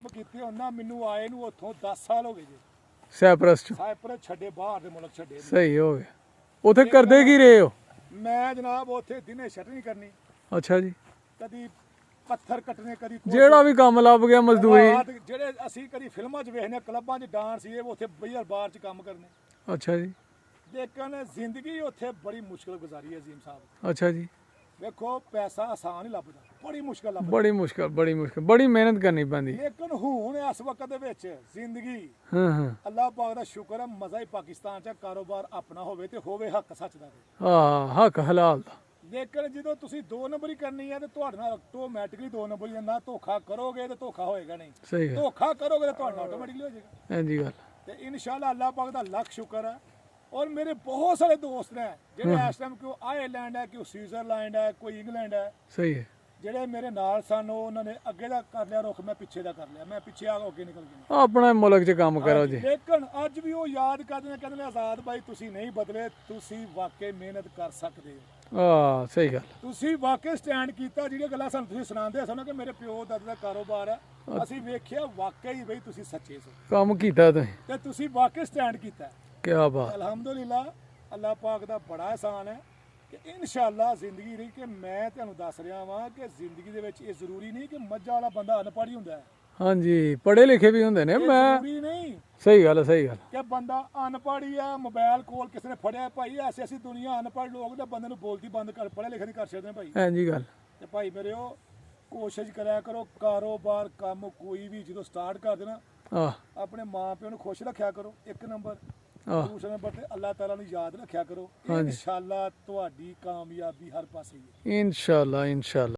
ਕੀਤੇ ਉਹਨਾਂ ਮੈਨੂੰ ਆਏ ਨੂੰ ਉੱਥੋਂ 10 ਸਾਲ ਹੋ ਗਏ ਜੀ। ਸਾਈਪਰਸ ਚ ਸਾਈਪਰਸ ਛੱਡੇ, ਬਾਹਰ ਦੇ ਮੁਲਕ ਛੱਡੇ। ਸਹੀ ਹੋ ਗਿਆ। ਉੱਥੇ ਕਰਦੇ ਕੀ ਰਹੇ ਹੋ? ਮੈਂ ਜਨਾਬ ਉੱਥੇ ਦਿਨੇ ਸ਼ਟਰਿੰਗ ਕਰਨੀ, ਅੱਛਾ ਜੀ। ਕਦੀ ਪੱਥਰ ਕੱਟਣੇ, ਕਦੀ ਜਿਹੜਾ ਵੀ ਕੰਮ ਲੱਭ ਗਿਆ ਮਜ਼ਦੂਰੀ। ਜਿਹੜੇ ਅਸੀਂ ਕਦੀ ਫਿਲਮਾਂ 'ਚ ਵੇਖਦੇ, ਕਲੱਬਾਂ 'ਚ ਡਾਂਸ, ਇਹ ਉੱਥੇ ਬਈਅਰ ਬਾਰ 'ਚ ਕੰਮ ਕਰਨੇ। ਅੱਛਾ ਜੀ। ਲੇਕਿਨ ਜ਼ਿੰਦਗੀ ਉੱਥੇ ਬੜੀ ਮੁਸ਼ਕਲ ਗੁਜ਼ਾਰੀ ਹੈ ਅਜ਼ੀਮ ਸਾਹਿਬ। ਅੱਛਾ ਜੀ। ਵੇਖੋ ਪੈਸਾ ਆਸਾਨ ਹੀ ਲੱਭਦਾ, ਬੜੀ ਮੁਸ਼ਕਲ ਲੱਭਦਾ। ਬੜੀ ਮੁਸ਼ਕਲ, ਬੜੀ ਮੁਸ਼ਕਲ, ਬੜੀ ਮਿਹਨਤ ਕਰਨੀ ਪੈਂਦੀ। ਲੇਕਿਨ ਹੁਣ ਇਸ ਵਕਤ ਦੇ ਵਿੱਚ ਜ਼ਿੰਦਗੀ, ਹਾਂ। ਅੱਲਾਹ ਪਾਕ ਦਾ ਸ਼ੁਕਰ ਹੈ, ਮਜ਼ਾ ਹੀ ਪਾਕਿਸਤਾਨ 'ਚ ਕਾਰੋਬਾਰ ਆਪਣਾ ਹੋਵੇ ਤੇ ਹੋਵੇ ਹੱਕ ਸੱਚ ਦਾ। ਹੱਕ ਹਲਾਲ ਦਾ। ਲੇਕਿਨ ਜਦੋਂ ਤੁਸੀਂ 2 ਨੰਬਰੀ ਕਰਨੀ ਹੈ ਤੇ ਤੁਹਾਡੇ ਨਾਲ ਆਟੋਮੈਟਿਕਲੀ 2 ਨੰਬਰੀ ਜਾਂਦਾ। ਧੋਖਾ ਕਰੋਗੇ ਤੇ ਧੋਖਾ ਹੋਏਗਾ ਨਹੀਂ, ਸਹੀ ਗੱਲ। ਧੋਖਾ ਕਰੋਗੇ ਤੇ ਤੁਹਾਡੇ ਨਾਲ ਆਟੋਮੈਟਿਕਲੀ ਹੋ ਜਾਏਗਾ। ਇੰਜੀ ਗੱਲ। ਤੇ ਇਨਸ਼ਾਅੱਲਾ ਅੱਲਾਹ ਪਾਕ ਦਾ ਲੱਖ ਸ਼ੁਕਰ ਹੈ। ਔਰ ਮੇਰੇ ਬਹੁਤ ਸਾਰੇ ਦੋਸਤ ਨੇ ਜਿਹੜੇ ਇਸ ਟਾਈਮ ਕੋਈ ਆਇਰਲੈਂਡ ਹੈ, ਕੋਈ ਸਵਿਟਜ਼ਰਲੈਂਡ ਹੈ, ਕੋਈ ਇੰਗਲੈਂਡ ਹੈ, ਸਹੀ ਹੈ। ਜਿਹੜੇ ਮੇਰੇ ਨਾਲ ਸਨ, ਉਹਨਾਂ ਨੇ ਅੱਗੇ ਦਾ ਕਰ ਲਿਆ ਰੁੱਖ, ਮੈਂ ਪਿੱਛੇ ਦਾ ਕਰ ਲਿਆ। ਮੈਂ ਪਿੱਛੇ ਆ ਕੇ ਅੱਗੇ ਨਿਕਲ ਗਿਆ। ਆਪਣੇ ਮੁਲਕ 'ਚ ਕੰਮ ਕਰੋ ਜੀ। ਲੇਕਿਨ ਅੱਜ ਵੀ ਉਹ ਯਾਦ ਕਰਦੇ ਨੇ, ਕਹਿੰਦੇ ਨੇ ਆਜ਼ਾਦ ਭਾਈ ਤੁਸੀਂ ਨਹੀਂ ਬਦਲੇ, ਤੁਸੀਂ ਵਾਕਈ ਮਿਹਨਤ ਕਰ ਸਕਦੇ ਹੋ। ਸਹੀ ਗੱਲ। ਤੁਸੀਂ ਵਾਕਈ ਸਟੈਂਡ ਕੀਤਾ। ਜਿਹੜੀਆਂ ਗੱਲਾਂ ਸਾਨੂੰ ਤੁਸੀਂ ਸੁਣਾਉਂਦੇ ਸਨ ਕਿ ਮੇਰੇ ਪਿਓ ਦਾਦੇ ਦਾ ਕਾਰੋਬਾਰ ਹੈ, ਅਸੀਂ ਵੇਖਿਆ ਵਾਕਈ ਬਈ ਤੁਸੀਂ ਸੱਚੇ ਸੋ, ਕੰਮ ਕੀਤਾ ਤੁਸੀਂ ਤੇ ਤੁਸੀਂ ਵਾਕਈ ਸਟੈਂਡ ਕੀਤਾ। ਕੀ ਬਾਤ। ਅਲਹਮਦੁਲਿਲਾ, ਅੱਲਾਹ ਪਾਕ ਦਾ ਬੜਾ ਅਹਿਸਾਨ ਹੈ ਕਿ ਇਨਸ਼ਾਅੱਲਾ ਜ਼ਿੰਦਗੀ ਰਹੀ। ਕਿ ਮੈਂ ਤੁਹਾਨੂੰ ਦੱਸ ਰਿਹਾ ਵਾਂ ਕਿ ਜ਼ਿੰਦਗੀ ਦੇ ਵਿੱਚ ਇਹ ਜ਼ਰੂਰੀ ਨਹੀਂ ਕਿ ਮੱਝਾਂ ਵਾਲਾ ਬੰਦਾ ਅਨਪੜ੍ਹ ਹੀ ਹੁੰਦਾ ਹੈ। ਹਾਂਜੀ, ਪੜ੍ਹੇ ਲਿਖੇ ਵੀ ਹੁੰਦੇ ਨੇ। ਇਹ ਮੈਂ ਜ਼ਰੂਰੀ ਨਹੀਂ ਸਹੀ ਗੱਲ, ਸਹੀ ਗੱਲ। ਕਿ ਬੰਦਾ ਅਨਪੜ੍ਹ ਹੀ ਆ, ਮੋਬਾਈਲ ਕੋਲ ਕਿਸੇ ਨੇ ਫੜਿਆ। ਭਾਈ ਐਸੀ ਦੁਨੀਆ ਅਨਪੜ੍ਹ ਲੋਕ ਤਾਂ ਬੰਦੇ ਨੂੰ ਬੋਲਦੀ ਬੰਦ ਕਰ, ਪੜ੍ਹੇ ਲਿਖੇ ਨਹੀਂ ਕਰ ਸਕਦੇ ਭਾਈ। ਇੰਜੀ ਗੱਲ। ਤੇ ਭਾਈ ਮੇਰਿਓ, ਕੋਸ਼ਿਸ਼ ਕਰਿਆ ਕਰੋ, ਕਾਰੋਬਾਰ ਕੰਮ ਕੋਈ ਵੀ ਜਦੋਂ ਸਟਾਰਟ ਕਰ ਦੇਣਾ, ਆਪਣੇ ਮਾਂ ਪਿਓ ਨੂੰ ਖੁਸ਼ ਰੱਖਿਆ ਕਰੋ, 1 ਨੰਬਰ। ਦੂਸਰੇ ਨੰਬਰ ਤੇ ਅੱਲਾਹ ਤਾਲਾ ਨੂੰ ਯਾਦ ਰੱਖਿਆ ਕਰੋ। ਇਨਸ਼ਾਅੱਲਾ ਤੁਹਾਡੀ ਕਾਮਯਾਬੀ ਹਰ ਪਾਸੇ ਹੀ ਹੈ। ਇਨਸ਼ਾਅੱਲਾ, ਇਨਸ਼ਾਅੱਲਾ।